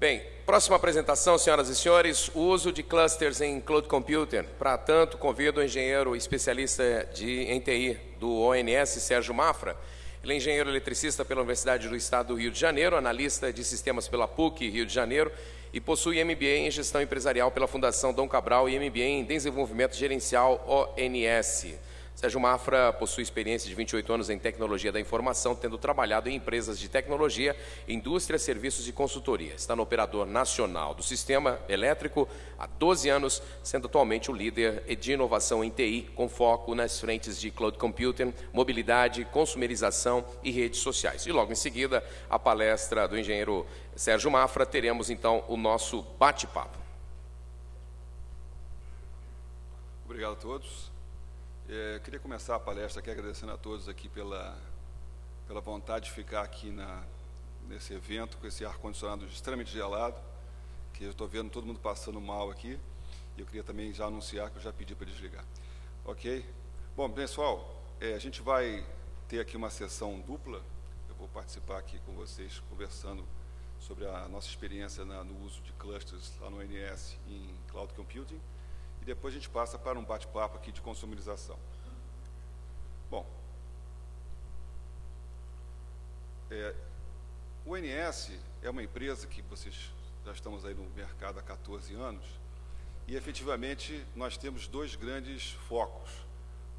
Bem, próxima apresentação, senhoras e senhores, o uso de clusters em Cloud Computing. Para tanto, convido o engenheiro especialista em TI do ONS, Sérgio Mafra. Ele é engenheiro eletricista pela Universidade do Estado do Rio de Janeiro, analista de sistemas pela PUC, Rio de Janeiro, e possui MBA em Gestão Empresarial pela Fundação Dom Cabral e MBA em Desenvolvimento Gerencial ONS. Sérgio Mafra possui experiência de 28 anos em tecnologia da informação, tendo trabalhado em empresas de tecnologia, indústria, serviços e consultoria. Está no operador nacional do sistema elétrico há 12 anos, sendo atualmente o líder de inovação em TI, com foco nas frentes de Cloud Computing, mobilidade, consumerização e redes sociais. E logo em seguida, a palestra do engenheiro Sérgio Mafra, teremos então o nosso bate-papo. Obrigado a todos. Queria começar a palestra aqui agradecendo a todos aqui pela vontade de ficar aqui nesse evento, com esse ar-condicionado extremamente gelado, que eu estou vendo todo mundo passando mal aqui, e eu queria também já anunciar que eu já pedi para desligar. Ok? Bom, pessoal, a gente vai ter aqui uma sessão dupla, eu vou participar aqui com vocês, conversando sobre a nossa experiência no uso de clusters lá no ONS em Cloud Computing, e depois a gente passa para um bate-papo aqui de consumerização. Bom, o ONS é uma empresa que vocês já estamos aí no mercado há 14 anos, e efetivamente nós temos dois grandes focos.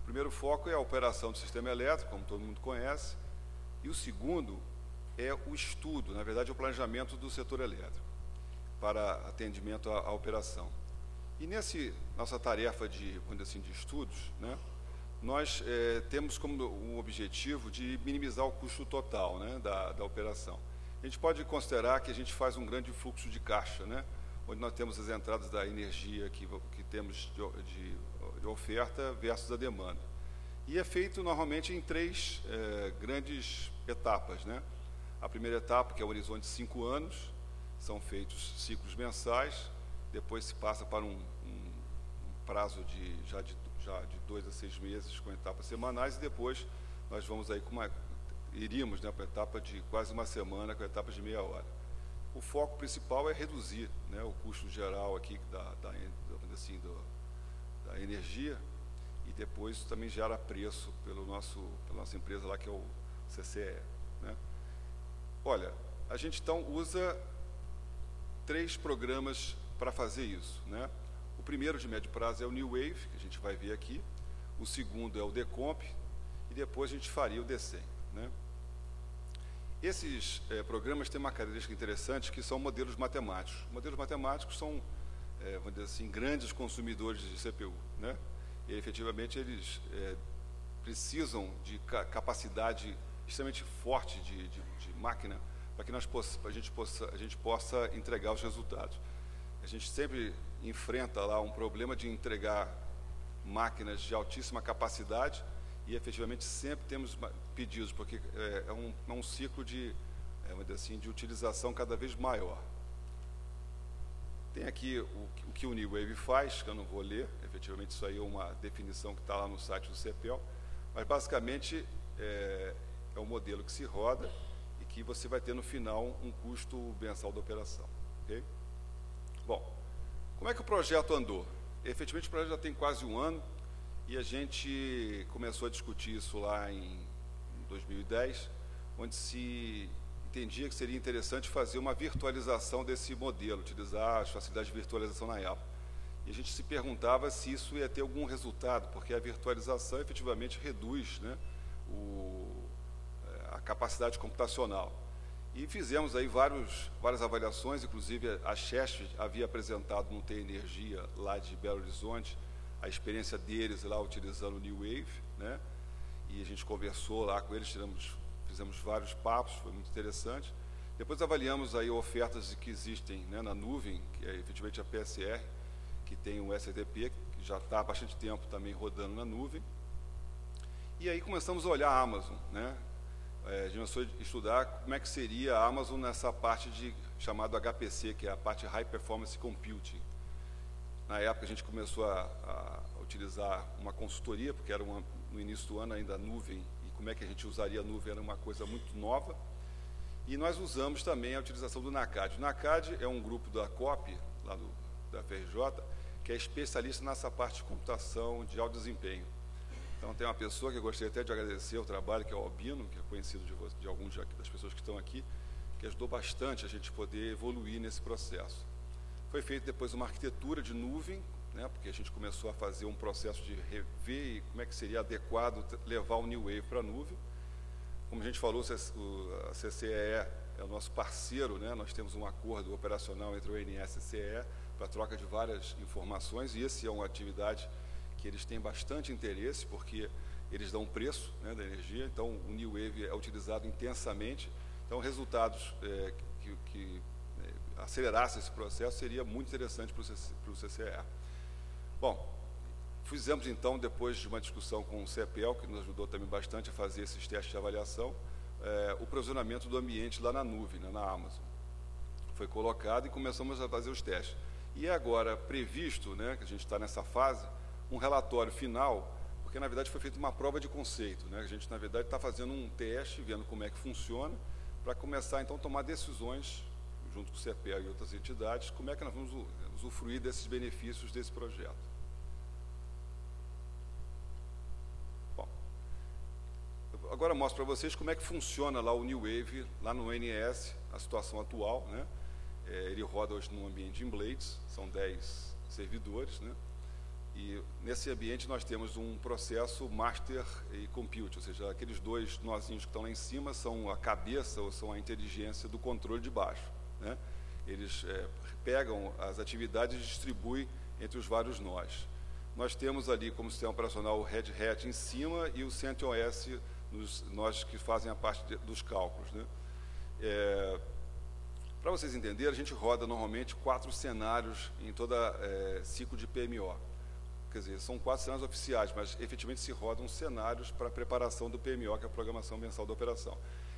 O primeiro foco é a operação do sistema elétrico, como todo mundo conhece, e o segundo é o estudo, na verdade, o planejamento do setor elétrico, para atendimento à operação. E nossa tarefa de, vamos dizer assim, de estudos, né, nós temos como um objetivo de minimizar o custo total, né, da operação. A gente pode considerar que a gente faz um grande fluxo de caixa, né, onde nós temos as entradas da energia que temos de oferta versus a demanda. E é feito normalmente em três grandes etapas, né. A primeira etapa, que é o horizonte de 5 anos, são feitos ciclos mensais. Depois se passa para um prazo já de 2 a 6 meses com etapas semanais, e depois nós vamos aí iríamos, né, para a etapa de quase uma semana com etapas de meia hora. O foco principal é reduzir, né, o custo geral aqui da energia, e depois isso também gera preço pela nossa empresa lá, que é o CCE, né? Olha, a gente então usa 3 programas para fazer isso, né? O primeiro de médio prazo é o New Wave, que a gente vai ver aqui. O segundo é o Decomp, e depois a gente faria o Decem, né? Esses programas têm uma característica interessante, que são modelos matemáticos. Modelos matemáticos são, vamos dizer assim, grandes consumidores de CPU, né? E efetivamente eles precisam de capacidade extremamente forte de máquina para que a gente possa entregar os resultados. A gente sempre enfrenta lá um problema de entregar máquinas de altíssima capacidade, e efetivamente sempre temos pedidos, porque é um ciclo vamos dizer assim, de utilização cada vez maior. Tem aqui o que o New Wave faz, que eu não vou ler, efetivamente isso aí é uma definição que está lá no site do CEPEL, mas basicamente é um modelo que se roda e que você vai ter no final um custo mensal da operação. Ok? Bom, como é que o projeto andou? Efetivamente o projeto já tem quase um ano, e a gente começou a discutir isso lá em 2010, onde se entendia que seria interessante fazer uma virtualização desse modelo, utilizar as facilidades de virtualização na época. E a gente se perguntava se isso ia ter algum resultado, porque a virtualização efetivamente reduz, né, a capacidade computacional. E fizemos aí várias avaliações, inclusive a Chesf havia apresentado no TI Energia lá de Belo Horizonte a experiência deles lá utilizando o New Wave, né? E a gente conversou lá com eles, fizemos vários papos, foi muito interessante. Depois avaliamos aí ofertas que existem, né, na nuvem, que é efetivamente a PSR, que tem o SDP, que já está há bastante tempo também rodando na nuvem. E aí começamos a olhar a Amazon, né? A gente começou a estudar como é que seria a Amazon nessa parte chamado HPC, que é a parte High Performance Computing. Na época a gente começou a utilizar uma consultoria, porque era no início do ano ainda a nuvem, e como é que a gente usaria a nuvem era uma coisa muito nova. E nós usamos também a utilização do NACAD. O NACAD é um grupo da COP, lá da FRJ, que é especialista nessa parte de computação de alto desempenho. Então, tem uma pessoa que eu gostaria até de agradecer o trabalho, que é o Albino, que é conhecido de alguns das pessoas que estão aqui, que ajudou bastante a gente poder evoluir nesse processo. Foi feita depois uma arquitetura de nuvem, né, porque a gente começou a fazer um processo de rever como é que seria adequado levar o New Wave para a nuvem. Como a gente falou, a CCEE é o nosso parceiro, né? Nós temos um acordo operacional entre o ONS e a CCEE para troca de várias informações, e essa é uma atividade que eles têm bastante interesse, porque eles dão preço, né, da energia, então o New Wave é utilizado intensamente. Então, resultados que acelerassem esse processo seria muito interessante para o CCEE. Bom, fizemos então, depois de uma discussão com o CEPEL, que nos ajudou também bastante a fazer esses testes de avaliação, o provisionamento do ambiente lá na nuvem, né, na Amazon. Foi colocado e começamos a fazer os testes. E é agora previsto, né, que a gente está nessa fase, um relatório final, porque na verdade foi feita uma prova de conceito, né? A gente na verdade está fazendo um teste, vendo como é que funciona, para começar então a tomar decisões, junto com o CEPEL e outras entidades, como é que nós vamos usufruir desses benefícios desse projeto. Bom, agora eu mostro para vocês como é que funciona lá o New Wave, lá no ONS, a situação atual, né? Ele roda hoje num ambiente em Blades, são 10 servidores, né? E nesse ambiente nós temos um processo master e compute, ou seja, aqueles dois nozinhos que estão lá em cima são a cabeça ou são a inteligência do controle de baixo, né? Eles pegam as atividades e distribuem entre os vários nós. Nós temos ali como sistema operacional o Red Hat em cima e o CentOS nos nós que fazem a parte dos cálculos, né? Para vocês entenderem, a gente roda normalmente 4 cenários em todo ciclo de PMO. Quer dizer, são 4 cenários oficiais, mas efetivamente se rodam cenários para a preparação do PMO, que é a Programação Mensal da Operação.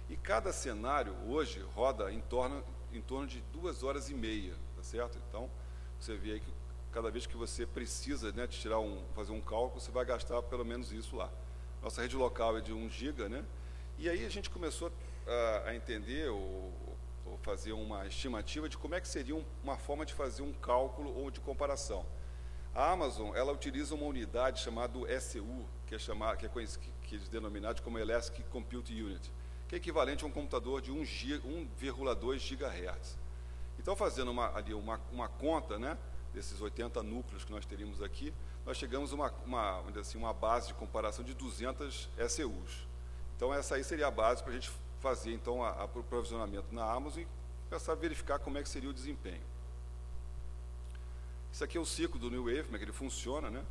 E cada cenário, hoje, roda em torno de 2 horas e meia, tá certo? Então, você vê aí que cada vez que você precisa, né, de fazer um cálculo, você vai gastar pelo menos isso lá. Nossa rede local é de 1 GB, né? E aí a gente começou a entender ou fazer uma estimativa de como é que seria uma forma de fazer um cálculo ou de comparação. A Amazon, ela utiliza uma unidade chamada SU, que é denominado como Elastic Compute Unit, que é equivalente a um computador de 1,2 GHz. Então, fazendo uma conta, né, desses 80 núcleos que nós teríamos aqui, nós chegamos a uma base de comparação de 200 SUs. Então, essa aí seria a base para a gente fazer então o provisionamento na Amazon e começar a verificar como é que seria o desempenho. Isso aqui é o ciclo do New Wave, como é que ele funciona, né?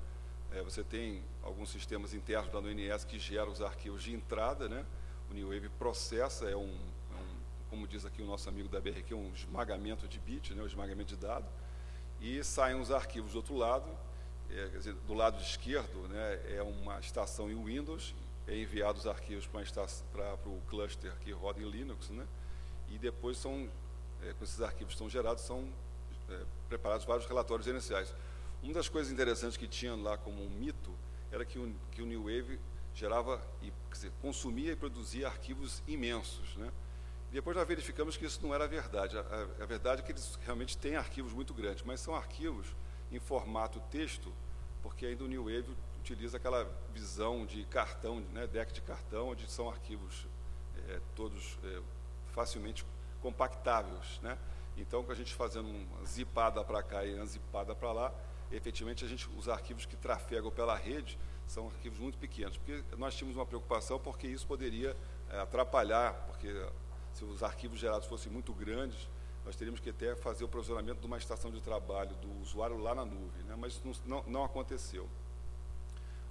Você tem alguns sistemas internos da ONS que geram os arquivos de entrada, né? O New Wave processa, como diz aqui o nosso amigo da BRQ, um esmagamento de bit, né? Um esmagamento de dado, e saem os arquivos do outro lado, quer dizer, do lado esquerdo, né? É uma estação em Windows, é enviado os arquivos para o cluster que roda em Linux, né? E depois com esses arquivos são gerados, são preparados vários relatórios gerenciais. Uma das coisas interessantes que tinha lá como um mito era que o New Wave gerava, consumia e produzia arquivos imensos, né? E depois nós verificamos que isso não era verdade. A verdade é que eles realmente têm arquivos muito grandes, mas são arquivos em formato texto, porque ainda o New Wave utiliza aquela visão de cartão, né, deck de cartão, onde são arquivos todos facilmente compactáveis, né? Então, com a gente fazendo uma zipada para cá e uma zipada para lá, efetivamente os arquivos que trafegam pela rede são arquivos muito pequenos, porque nós tínhamos uma preocupação porque isso poderia atrapalhar, porque se os arquivos gerados fossem muito grandes, nós teríamos que até fazer o provisionamento de uma estação de trabalho do usuário lá na nuvem, né? Mas isso não aconteceu.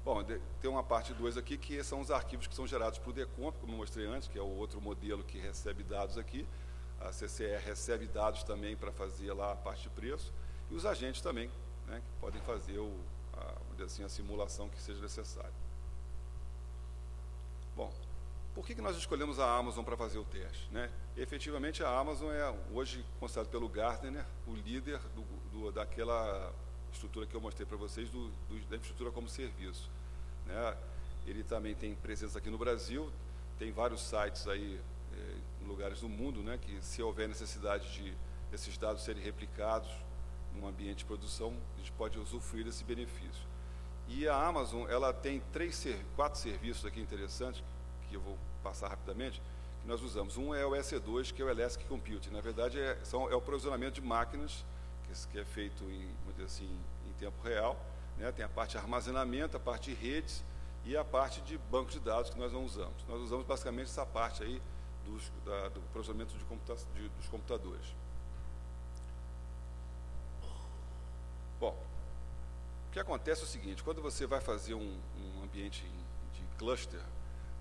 Bom, tem uma parte 2 aqui, que são os arquivos que são gerados para o Decomp, como eu mostrei antes, que é o outro modelo que recebe dados aqui. A CCE recebe dados também para fazer lá a parte de preço, e os agentes também, né, que podem fazer a simulação que seja necessária. Bom, por que nós escolhemos a Amazon para fazer o teste, né? Efetivamente, a Amazon é hoje considerado pelo Gartner o líder daquela estrutura que eu mostrei para vocês, da infraestrutura como serviço, né? Ele também tem presença aqui no Brasil, tem vários sites aí em lugares do mundo, né, que se houver necessidade de esses dados serem replicados num ambiente de produção, a gente pode usufruir desse benefício. E a Amazon, ela tem 4 serviços aqui interessantes, que eu vou passar rapidamente, que nós usamos. Um é o EC2, que é o Elastic Computing. Na verdade, é o provisionamento de máquinas, que é feito vamos dizer assim, em tempo real, né? Tem a parte de armazenamento, a parte de redes e a parte de banco de dados que nós não usamos. Nós usamos basicamente essa parte aí do processamento dos computadores. Bom, o que acontece é o seguinte: quando você vai fazer um ambiente de cluster,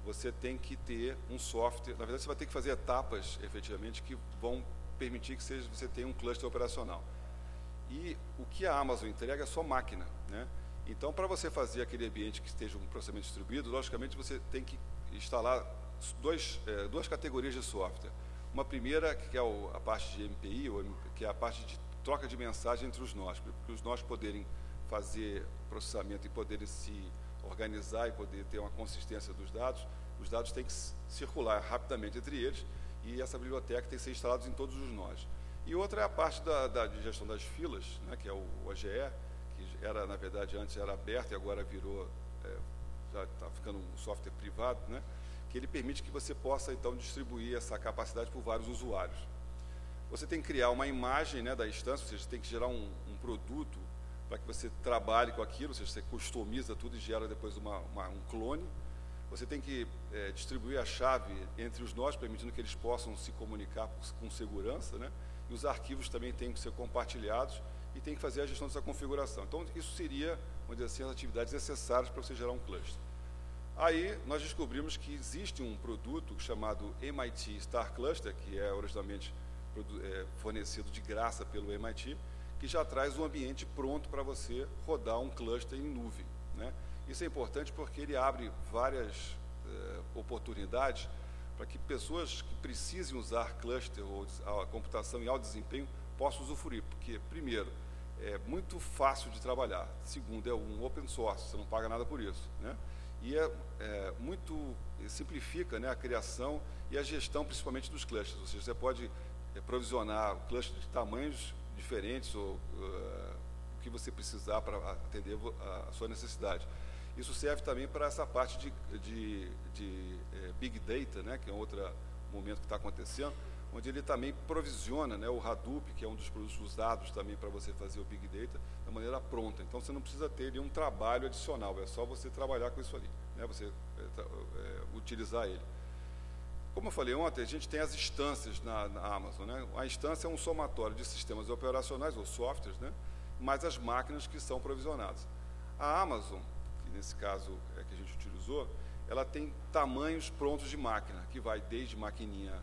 você tem que ter um software. Na verdade, você vai ter que fazer etapas, efetivamente, que vão permitir que você tenha um cluster operacional. E o que a Amazon entrega é só máquina, né? Então, para você fazer aquele ambiente que esteja um processamento distribuído, logicamente você tem que instalar duas categorias de software. Uma primeira, que é a parte de MPI, que é a parte de troca de mensagem entre os nós, para os nós poderem fazer processamento e poderem se organizar e poder ter uma consistência dos dados. Os dados têm que circular rapidamente entre eles e essa biblioteca tem que ser instalada em todos os nós. E outra é a parte de gestão das filas, né, que é o OGE, que era, na verdade, antes era aberto e agora virou, já está ficando um software privado, né, que ele permite que você possa, então, distribuir essa capacidade por vários usuários. Você tem que criar uma imagem, né, da instância, ou seja, tem que gerar um produto para que você trabalhe com aquilo, ou seja, você customiza tudo e gera depois um clone. Você tem que distribuir a chave entre os nós, permitindo que eles possam se comunicar com segurança, né? E os arquivos também têm que ser compartilhados e tem que fazer a gestão dessa configuração. Então, isso seria, vamos dizer assim, as atividades necessárias para você gerar um cluster. Aí, nós descobrimos que existe um produto chamado MIT Star Cluster, que é originalmente fornecido de graça pelo MIT, que já traz um ambiente pronto para você rodar um cluster em nuvem, né? Isso é importante porque ele abre várias oportunidades para que pessoas que precisem usar cluster ou a computação em alto desempenho possam usufruir, porque, primeiro, é muito fácil de trabalhar, segundo, é um open source, você não paga nada por isso, né? E simplifica, né, a criação e a gestão, principalmente dos clusters, ou seja, você pode provisionar clusters de tamanhos diferentes ou o que você precisar para atender a sua necessidade. Isso serve também para essa parte de Big Data, né, que é outro momento que está acontecendo, onde ele também provisiona, né, o Hadoop, que é um dos produtos usados também para você fazer o Big Data, da maneira pronta. Então, você não precisa ter nenhum trabalho adicional, é só você trabalhar com isso ali, né, você utilizar ele. Como eu falei ontem, a gente tem as instâncias na Amazon, né? A instância é um somatório de sistemas operacionais, ou softwares, né, mais as máquinas que são provisionadas. A Amazon, que nesse caso é que a gente utilizou, ela tem tamanhos prontos de máquina, que vai desde maquininha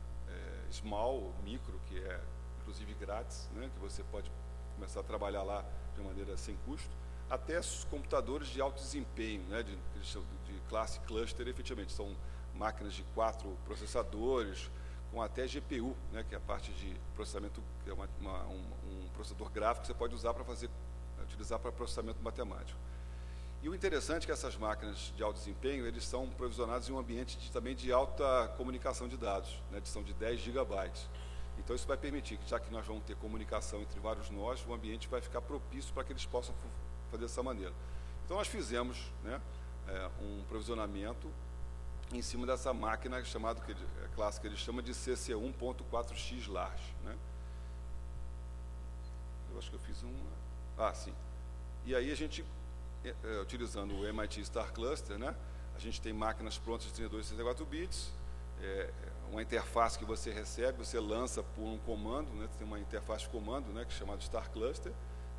small, micro, que é inclusive grátis, né, que você pode começar a trabalhar lá de maneira sem custo, até os computadores de alto desempenho, né, de classe cluster, efetivamente, são máquinas de 4 processadores, com até GPU, né, que é a parte de processamento, que é um processador gráfico que você pode usar utilizar para processamento matemático. E o interessante é que essas máquinas de alto desempenho, eles são provisionados em um ambiente também de alta comunicação de dados, né, são de 10 GB. Então, isso vai permitir que, já que nós vamos ter comunicação entre vários nós, o ambiente vai ficar propício para que eles possam fazer dessa maneira. Então, nós fizemos, né, um provisionamento em cima dessa máquina chamada, clássica, ele chama de CC1.4x large, né? Eu acho que eu fiz sim. E aí a gente, utilizando o MIT Star Cluster, né, a gente tem máquinas prontas de 32 e 64 bits, uma interface que você recebe, você lança por um comando, né, tem uma interface de comando, né, que é chamada Star Cluster,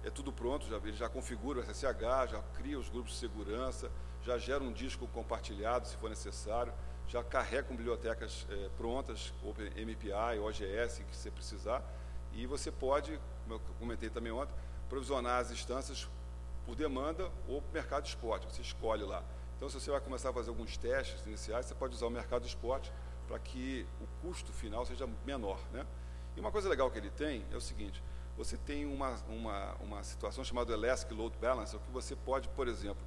é tudo pronto, ele já configura o SSH, já cria os grupos de segurança, já gera um disco compartilhado, se for necessário, já carrega com bibliotecas prontas, OpenMPI, OGS, que você precisar, e você pode, como eu comentei também ontem, provisionar as instâncias por demanda ou mercado spot, você escolhe lá. Então, se você vai começar a fazer alguns testes iniciais, você pode usar o mercado spot para que o custo final seja menor, né? E uma coisa legal que ele tem é o seguinte: você tem uma situação chamada Elastic Load Balancer, que você pode, por exemplo,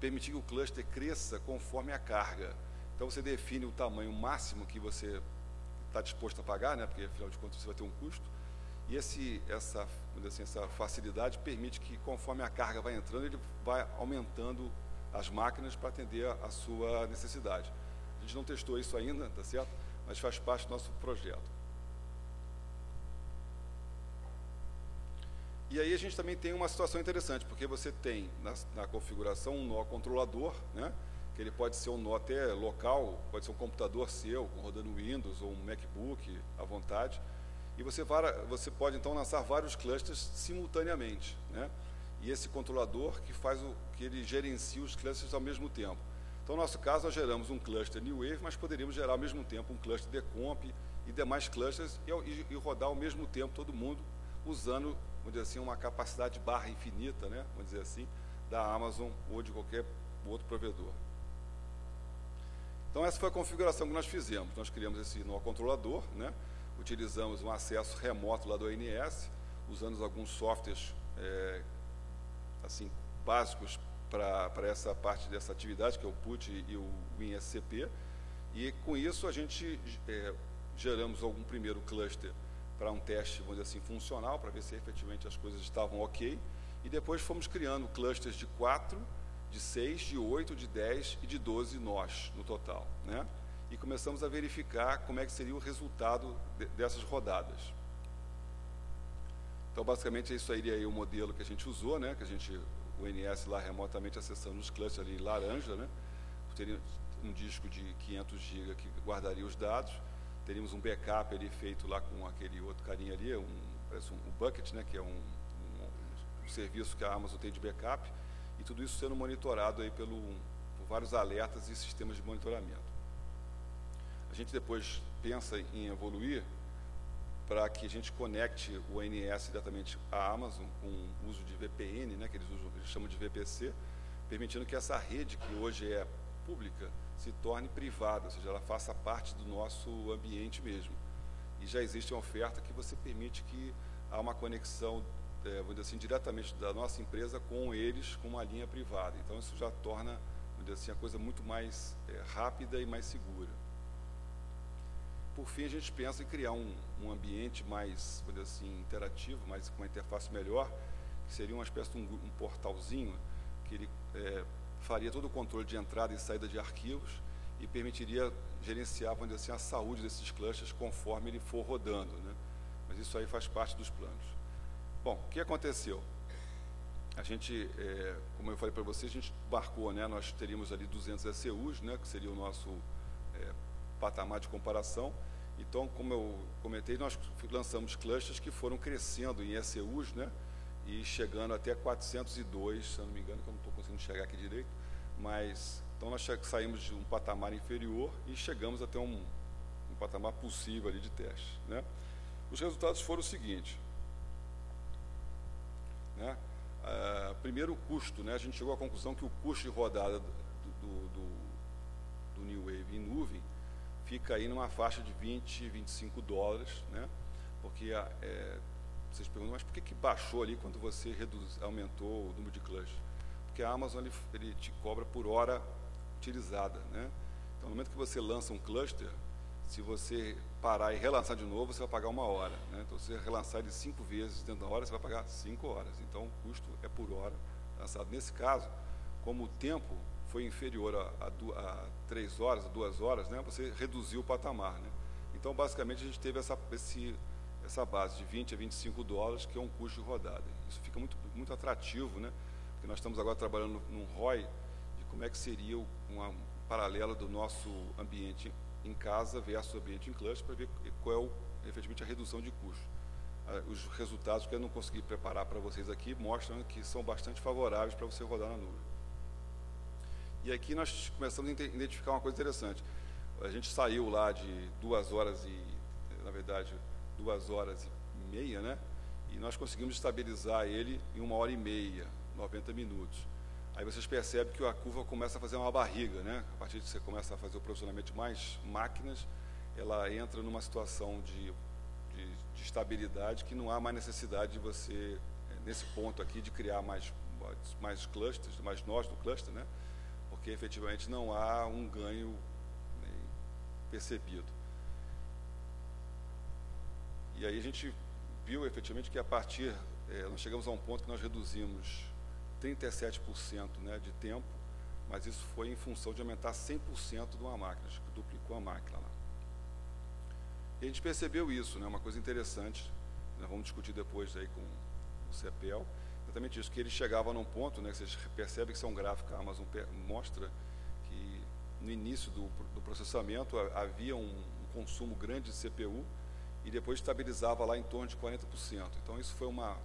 permitir que o cluster cresça conforme a carga. Então, você define o tamanho máximo que você está disposto a pagar, né? Porque afinal de contas você vai ter um custo. E essa facilidade permite que, conforme a carga vai entrando, ele vai aumentando as máquinas para atender a sua necessidade. A gente não testou isso ainda, tá certo? Mas faz parte do nosso projeto. E aí a gente também tem uma situação interessante, porque você tem na configuração um nó controlador, né? Que ele pode ser um nó até local, pode ser um computador seu, rodando Windows ou um MacBook à vontade. E você pode então lançar vários clusters simultaneamente, né? E esse controlador que ele gerencia os clusters ao mesmo tempo. Então, no nosso caso, nós geramos um cluster New Wave, mas poderíamos gerar ao mesmo tempo um cluster Decomp e demais clusters e rodar ao mesmo tempo todo mundo usando, vamos dizer assim, uma capacidade barra infinita, né? Vamos dizer assim, da Amazon ou de qualquer outro provedor. Então, essa foi a configuração que nós fizemos. Nós criamos esse nó controlador, né? Utilizamos um acesso remoto lá do ONS, usando alguns softwares assim, básicos para essa parte dessa atividade, que é o PUT e o WinSCP. E, com isso, a gente geramos algum primeiro cluster para um teste, vamos dizer assim, funcional, para ver se efetivamente as coisas estavam ok. E depois fomos criando clusters de 4, de 6, de 8, de 10 e de 12 nós no total, né? E começamos a verificar como é que seria o resultado dessas rodadas. Então, basicamente, isso aí é o modelo que a gente usou, né? Que o ONS lá remotamente acessando os clusters ali laranja, né? Teria um disco de 500 GB que guardaria os dados. Teríamos um backup ali feito lá com aquele outro carinha ali, parece um bucket, né? Que é um serviço que a Amazon tem de backup. E tudo isso sendo monitorado aí por vários alertas e sistemas de monitoramento. A gente depois pensa em evoluir para que a gente conecte o ONS diretamente à Amazon com o uso de VPN, né, que eles chamam de VPC, permitindo que essa rede, que hoje é pública, se torne privada, ou seja, ela faça parte do nosso ambiente mesmo. E já existe uma oferta que você permite que há uma conexão, vamos dizer assim, diretamente da nossa empresa com eles, com uma linha privada. Então, isso já torna, vamos dizer assim, a coisa muito mais rápida e mais segura. Por fim, a gente pensa em criar um ambiente mais, vamos dizer assim, interativo, mas com uma interface melhor, que seria uma espécie de um portalzinho, que ele faria todo o controle de entrada e saída de arquivos e permitiria gerenciar, vamos dizer assim, a saúde desses clusters conforme ele for rodando, né? Mas isso aí faz parte dos planos. Bom, o que aconteceu? A gente, como eu falei para vocês, a gente embarcou, né? Nós teríamos ali 200 ECUs, né? Que seria o nosso patamar de comparação. Então, como eu comentei, nós lançamos clusters que foram crescendo em ECUs, né? E chegando até 402, se eu não me engano, que eu não estou conseguindo chegar aqui direito, mas então nós saímos de um patamar inferior e chegamos até um patamar possível ali de teste, né? Os resultados foram o seguinte, né? Primeiro, o custo, né? A gente chegou à conclusão que o custo de rodada do New Wave em nuvem fica aí numa faixa de 20, 25 dólares, né? Porque vocês perguntam, mas por que baixou ali quando você aumentou o número de clusters? Porque a Amazon ele te cobra por hora utilizada, né? Então, no momento que você lança um cluster, se você parar e relançar de novo, você vai pagar 1 hora, né? Então, se você relançar ele 5 vezes dentro da hora, você vai pagar 5 horas. Então, o custo é por hora lançado. Nesse caso, como o tempo foi inferior a 3 horas, a 2 horas, né? Você reduziu o patamar, né? Então, basicamente, a gente teve essa base de 20 a 25 dólares, que é um custo de rodada. Isso fica muito, muito atrativo, né? Porque nós estamos agora trabalhando num ROI de como é que seria uma paralela do nosso ambiente em casa versus o ambiente em cluster, para ver qual é efetivamente a redução de custo. Os resultados que eu não consegui preparar para vocês aqui mostram que são bastante favoráveis para você rodar na nuvem. E aqui nós começamos a identificar uma coisa interessante. A gente saiu lá de 2 horas e, na verdade, 2 horas e meia, né? E nós conseguimos estabilizar ele em 1 hora e meia, 90 minutos. Aí vocês percebem que a curva começa a fazer uma barriga, né? A partir de que você começa a fazer o provisionamento de mais máquinas, ela entra numa situação de estabilidade que não há mais necessidade de você, nesse ponto aqui, de criar mais clusters, mais nós do cluster, né? Porque efetivamente não há um ganho percebido. E aí a gente viu efetivamente que a partir, nós chegamos a um ponto que nós reduzimos 37%, né, de tempo, mas isso foi em função de aumentar 100% de uma máquina, acho que duplicou a máquina lá. E a gente percebeu isso, né, uma coisa interessante, nós vamos discutir depois aí com o CEPEL, exatamente isso, que ele chegava num ponto, né, que vocês percebem que isso é um gráfico que a Amazon mostra, que no início do processamento havia um consumo grande de CPU e depois estabilizava lá em torno de 40%. Então isso foi uma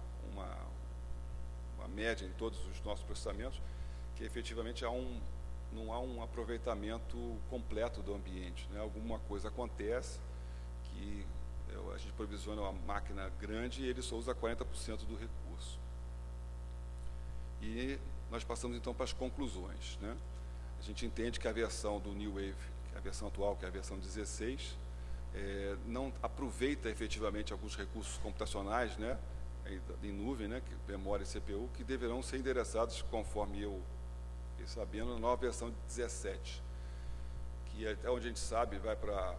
média em todos os nossos processamentos, que efetivamente não há um aproveitamento completo do ambiente, né? Alguma coisa acontece que a gente provisiona uma máquina grande e ele só usa 40% do recurso. E nós passamos então para as conclusões, né? A gente entende que a versão do New Wave, que é a versão atual, que é a versão 16, não aproveita efetivamente alguns recursos computacionais, né, em nuvem, né, memória e CPU, que deverão ser endereçados, conforme eu fiquei sabendo, na nova versão 17, que até onde a gente sabe vai para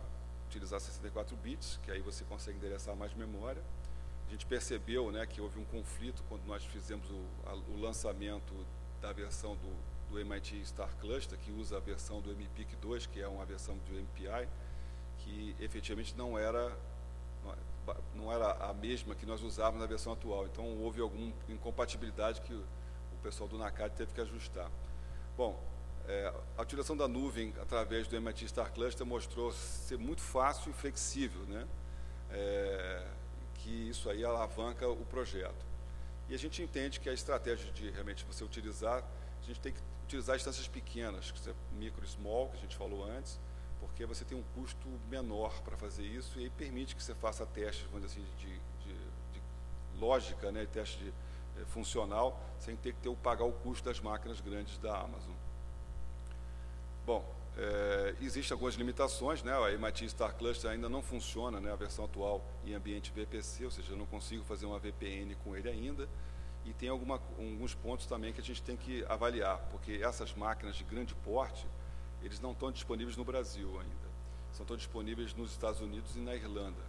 utilizar 64 bits, que aí você consegue endereçar mais memória. A gente percebeu, né, que houve um conflito quando nós fizemos o lançamento da versão do MIT Star Cluster, que usa a versão do MPIC 2, que é uma versão do MPI, que efetivamente não era a mesma que nós usávamos na versão atual. Então houve alguma incompatibilidade que o pessoal do NACAD teve que ajustar. Bom, a utilização da nuvem através do MIT Star Cluster mostrou ser muito fácil e flexível, né? Que isso aí alavanca o projeto. E a gente entende que a estratégia de realmente você utilizar, a gente tem que utilizar instâncias pequenas, que é micro e small, que a gente falou antes, porque você tem um custo menor para fazer isso e aí permite que você faça testes, vamos dizer assim, de lógica, né, teste funcional, sem ter que pagar o custo das máquinas grandes da Amazon. Bom, existem algumas limitações, né? A MIT Star Cluster ainda não funciona, né, a versão atual em ambiente VPC, ou seja, eu não consigo fazer uma VPN com ele ainda, e tem alguns pontos também que a gente tem que avaliar, porque essas máquinas de grande porte, eles não estão disponíveis no Brasil ainda, estão disponíveis nos Estados Unidos e na Irlanda.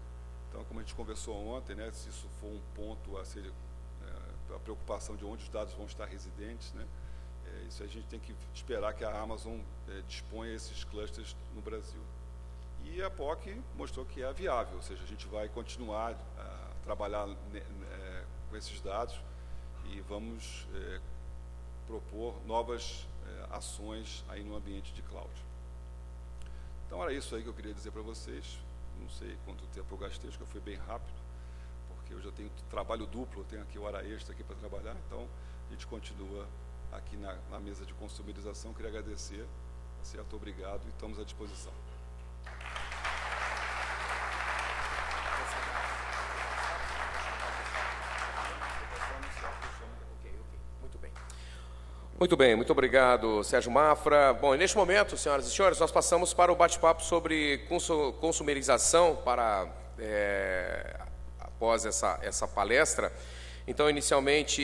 Então, como a gente conversou ontem, né, se isso for um ponto a ser a preocupação de onde os dados vão estar residentes, né, isso a gente tem que esperar que a Amazon disponha esses clusters no Brasil. E a POC mostrou que é viável, ou seja, a gente vai continuar a trabalhar com esses dados e vamos propor novas ações aí no ambiente de cloud. Então era isso aí que eu queria dizer para vocês. Não sei quanto tempo eu gastei, acho que eu fui bem rápido, porque eu já tenho trabalho duplo, eu tenho aqui hora extra aqui para trabalhar, então a gente continua aqui na mesa de consumerização. Queria agradecer, certo? Obrigado e estamos à disposição. Muito bem, muito obrigado, Sérgio Mafra. Bom, e neste momento, senhoras e senhores, nós passamos para o bate-papo sobre consumerização após essa palestra. Então, inicialmente,